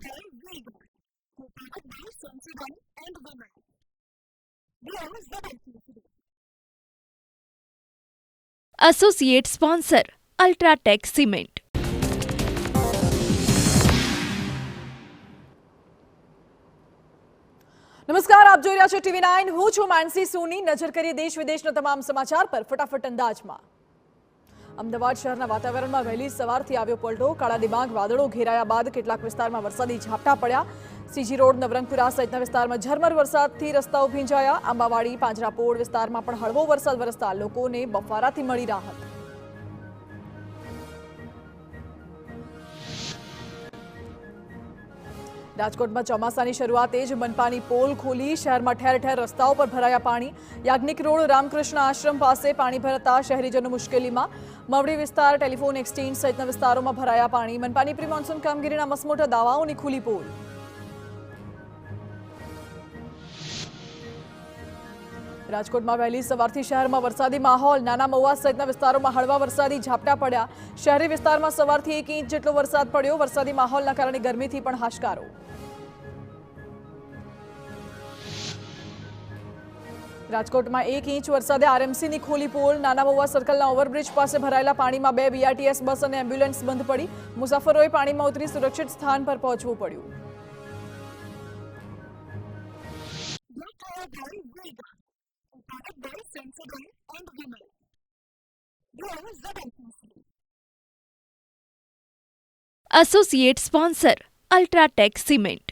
by Vega, co-powered by Sensodyne and Vimal. We are ZLP. Associate sponsor Ultratech Cement. નમસ્કાર, આપ જોઈ રહ્યા છો TV9. હું છું માનસી સોની. નજર કરીએ દેશ વિદેશના તમામ સમાચાર પર ફટાફટ અંદાજમાં. અમદાવાદ શહેરના વાતાવરણમાં વહેલી સવારથી આવ્યો પલટો. કાળા ડિબાંગ વાદળો ઘેરાયા બાદ કેટલાક વિસ્તારમાં વરસાદી ઝાપટા પડ્યા. સીજી રોડ, નવરંગપુરા સહિતના વિસ્તારમાં ઝરમર વરસાદથી રસ્તાઓ ભીંજાયા. આંબાવાડી, પાંજરાપોળ વિસ્તારમાં પણ હળવો વરસાદ વરસતા લોકોને બફારાથી મળી રાહત. રાજકોટમાં ચોમાસાની શરૂઆતે જ મનપાની પોલ ખોલી શહેરમાં ઠેર ઠેર રસ્તાઓ પર ભરાયા પાણી. યાજ્ઞિક રોડ, રામકૃષ્ણ આશ્રમ પાસે પાણી ભરાતા શહેરીજનો મુશ્કેલીમાં. મવડી વિસ્તાર, ટેલિફોન એક્સચેન્જ સહિતના વિસ્તારોમાં ભરાયા પાણી. મનપાની પ્રી મોન્સૂન કામગીરીના મસમોટા દાવાઓની ખુલી પોલ. રાજકોટમાં વહેલી સવારથી શહેરમાં વરસાદી માહોલ. નાના મહુવા સહિતના વિસ્તારોમાં હળવા વરસાદી ઝાપટા પડ્યા. શહેરી વિસ્તારમાં સવારથી 1 ઇંચ જેટલો વરસાદ પડ્યો. વરસાદી માહોલના કારણે ગરમીથી પણ હાશકારો. રાજકોટમાં 1 ઇંચ વરસાદે આરએમસીની ખોલી પોલ. નાના મહુવા સર્કલના ઓવરબ્રિજ પાસે ભરાયેલા પાણીમાં 2 બીઆરટીએસ બસ અને એમ્બ્યુલન્સ બંધ પડી. મુસાફરોએ પાણીમાં ઉતરી સુરક્ષિત સ્થાન પર પહોંચવું પડ્યું. Powered by Sensodyne and Vimal. We are ZLP. Associate sponsor Ultratech Cement.